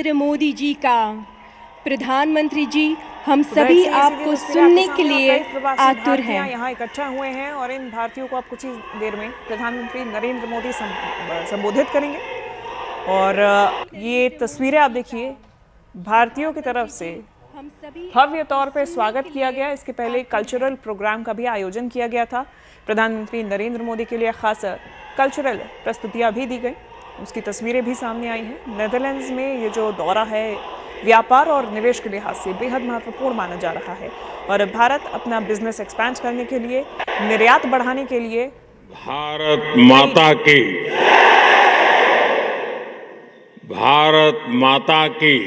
नरेंद्र मोदी जी का। प्रधानमंत्री जी, हम सभी आपको सुनने के लिए आतुर हैं। यहाँ इकट्ठा हुए हैं और इन भारतीयों को आप कुछ ही देर में प्रधानमंत्री नरेंद्र मोदी संबोधित करेंगे। और ये तस्वीरें आप देखिए, भारतीयों की तरफ से भव्य तौर पे स्वागत किया गया। इसके पहले कल्चरल प्रोग्राम का भी आयोजन किया गया था। प्रधानमंत्री नरेंद्र मोदी के लिए खास कल्चरल प्रस्तुतियां भी दी गई, उसकी तस्वीरें भी सामने आई हैं। नेदरलैंड्स में ये जो दौरा है व्यापार और निवेश के लिहाज से बेहद महत्वपूर्ण माना जा रहा है और भारत अपना बिजनेस एक्सपैंड करने के लिए, निर्यात बढ़ाने के लिए भारत माता की, भारत माता की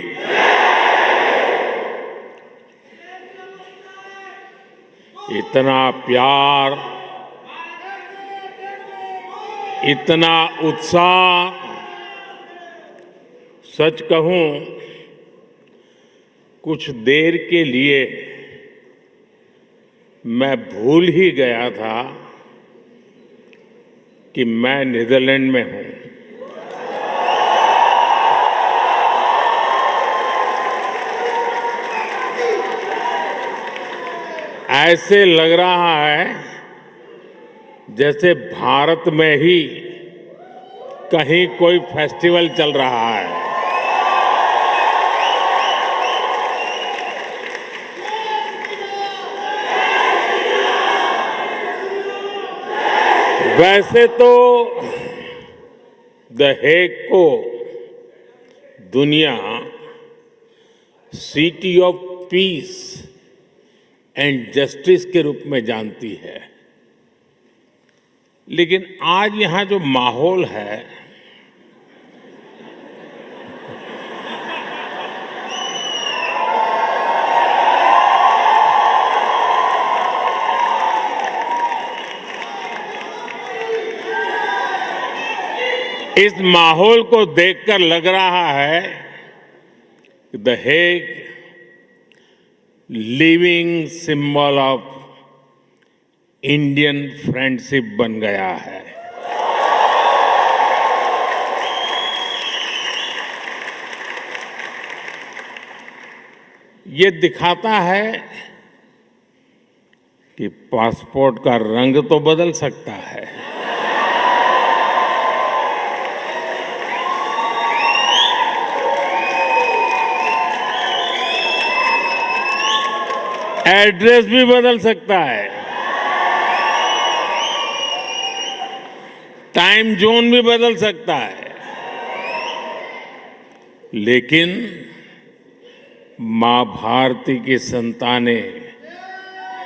इतना प्यार, इतना उत्साह, सच कहूं कुछ देर के लिए मैं भूल ही गया था कि मैं नीदरलैंड में हूं। ऐसे लग रहा है जैसे भारत में ही कहीं कोई फेस्टिवल चल रहा है। वैसे तो द हेग को दुनिया city of peace and justice के रूप में जानती है, लेकिन आज यहां जो माहौल है इस माहौल को देखकर लग रहा है कि the Hague living symbol of Indian friendship बन गया है। ये दिखाता है कि पासपोर्ट का रंग तो बदल सकता है, एड्रेस भी बदल सकता है, टाइम जोन भी बदल सकता है, लेकिन मां भारती की संतानें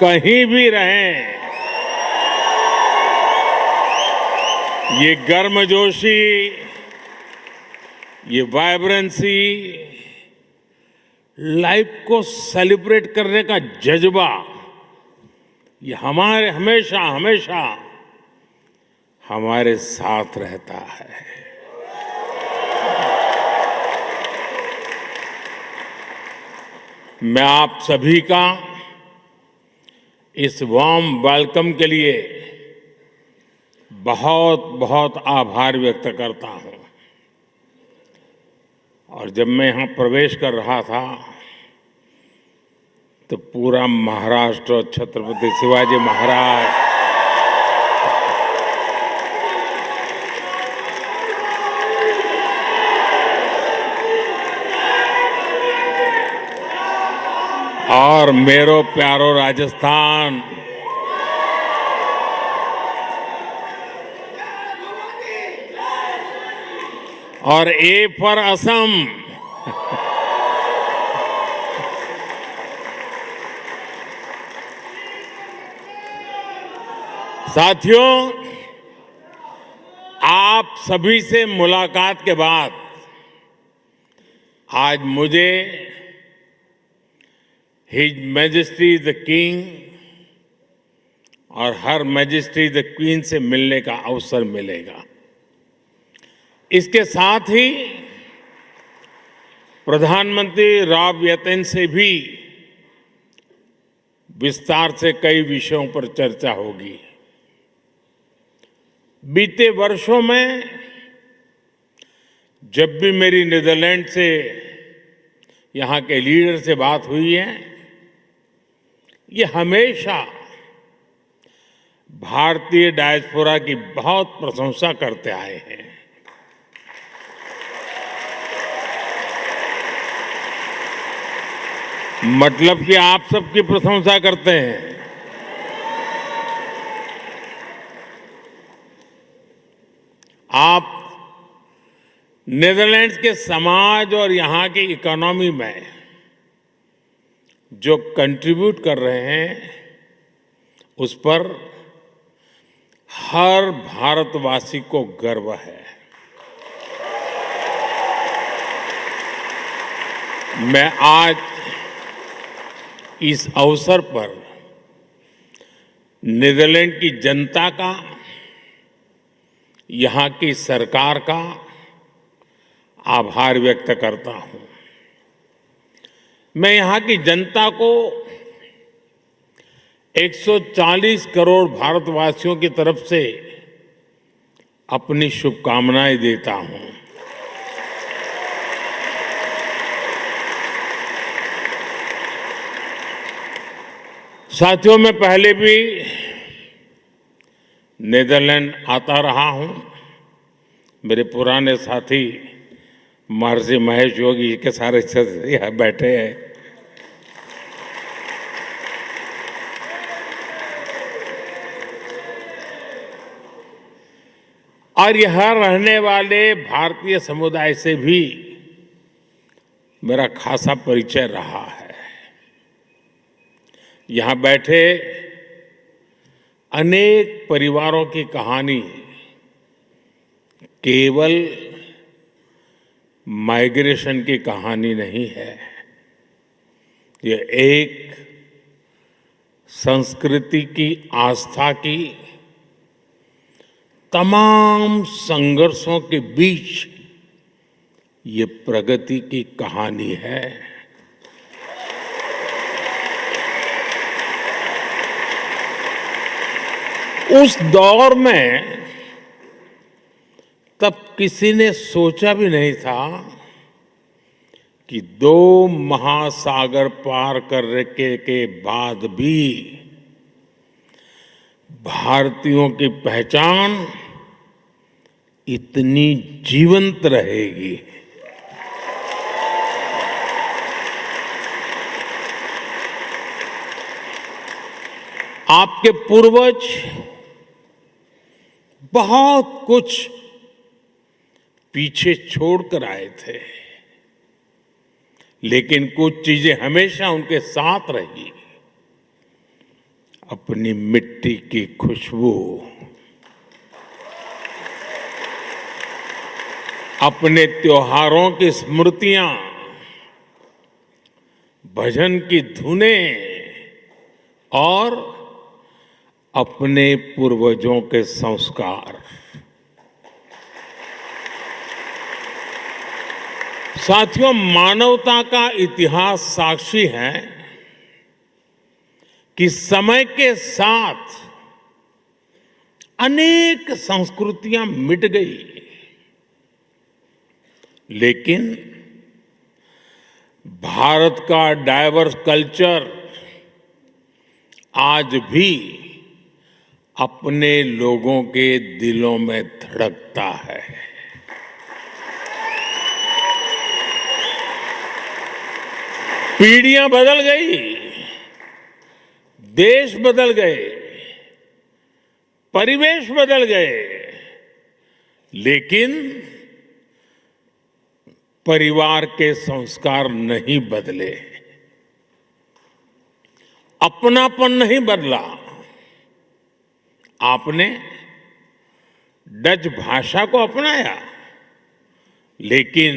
कहीं भी रहें, ये गर्मजोशी, ये वाइब्रेंसी, लाइफ को सेलिब्रेट करने का जज्बा, ये हमारे हमेशा हमेशा हमारे साथ रहता है। मैं आप सभी का इस वार्म वेलकम के लिए बहुत बहुत आभार व्यक्त करता हूं। और जब मैं यहां प्रवेश कर रहा था तो पूरा महाराष्ट्र, छत्रपति शिवाजी महाराज, और मेरो प्यारो राजस्थान, और ए फॉर असम, साथियों, आप सभी से मुलाकात के बाद आज मुझे हिज मैजेस्टी द किंग और हर मैजेस्टी द क्वीन से मिलने का अवसर मिलेगा। इसके साथ ही प्रधानमंत्री राव यतेन से भी विस्तार से कई विषयों पर चर्चा होगी। बीते वर्षों में जब भी मेरी नीदरलैंड से यहाँ के लीडर से बात हुई है, ये हमेशा भारतीय डायस्पोरा की बहुत प्रशंसा करते आए हैं। मतलब कि आप सबकी प्रशंसा करते हैं। आप नीदरलैंड्स के समाज और यहाँ की इकोनॉमी में जो कंट्रीब्यूट कर रहे हैं, उस पर हर भारतवासी को गर्व है। मैं आज इस अवसर पर नीदरलैंड की जनता का, यहाँ की सरकार का आभार व्यक्त करता हूं। मैं यहाँ की जनता को 140 करोड़ भारतवासियों की तरफ से अपनी शुभकामनाएं देता हूं। साथियों, मैं पहले भी नीदरलैंड आता रहा हूं। मेरे पुराने साथी महर्षि महेश योगी के सारे सदस्य यहाँ बैठे हैं। और यहाँ रहने वाले भारतीय समुदाय से भी मेरा खासा परिचय रहा है। यहाँ बैठे अनेक परिवारों की कहानी केवल माइग्रेशन की कहानी नहीं है, ये एक संस्कृति की, आस्था की, तमाम संघर्षों के बीच ये प्रगति की कहानी है। उस दौर में तब किसी ने सोचा भी नहीं था कि 2 महासागर पार करने के बाद भी भारतीयों की पहचान इतनी जीवंत रहेगी। आपके पूर्वज बहुत कुछ पीछे छोड़कर आए थे, लेकिन कुछ चीजें हमेशा उनके साथ रही। अपनी मिट्टी की खुशबू, अपने त्योहारों की स्मृतियां, भजन की धुनें और अपने पूर्वजों के संस्कार। साथियों, मानवता का इतिहास साक्षी है कि समय के साथ अनेक संस्कृतियां मिट गई, लेकिन भारत का डाइवर्स कल्चर आज भी अपने लोगों के दिलों में धड़कता है। पीढ़ियां बदल गई, देश बदल गए, परिवेश बदल गए, लेकिन परिवार के संस्कार नहीं बदले, अपनापन नहीं बदला। आपने डच भाषा को अपनाया, लेकिन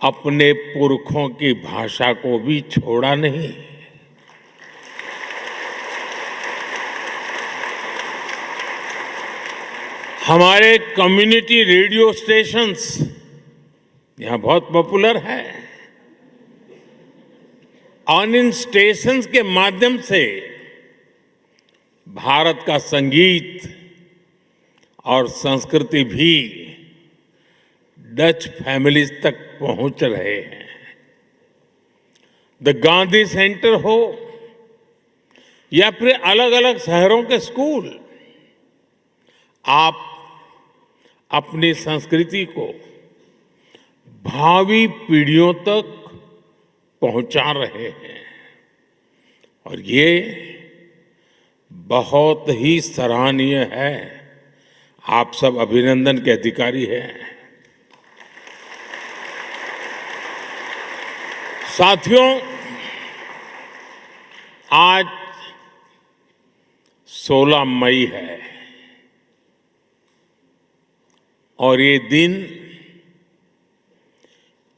अपने पुरखों की भाषा को भी छोड़ा नहीं। हमारे कम्युनिटी रेडियो स्टेशंस यहाँ बहुत पॉपुलर है, और इन स्टेशंस के माध्यम से भारत का संगीत और संस्कृति भी डच फैमिलीज तक पहुंच रहे हैं। द गांधी सेंटर हो या फिर अलग अलग शहरों के स्कूल, आप अपनी संस्कृति को भावी पीढ़ियों तक पहुंचा रहे हैं और ये बहुत ही सराहनीय है। आप सब अभिनंदन के अधिकारी हैं। साथियों, आज 16 मई है और ये दिन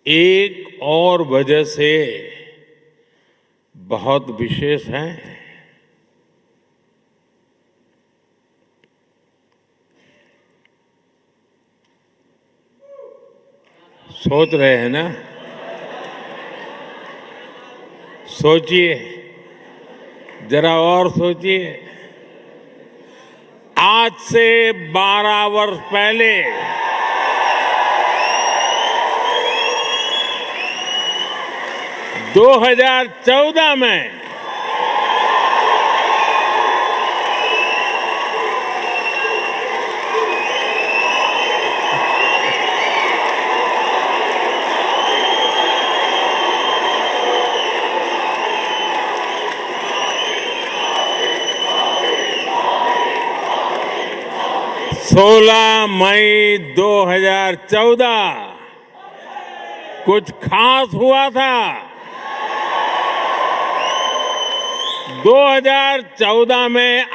एक और वजह से बहुत विशेष है। सोच रहे हैं ना? सोचिए, जरा और सोचिए। आज से 12 वर्ष पहले 2014 में सोलह मई 2014 कुछ खास हुआ था। 2014 में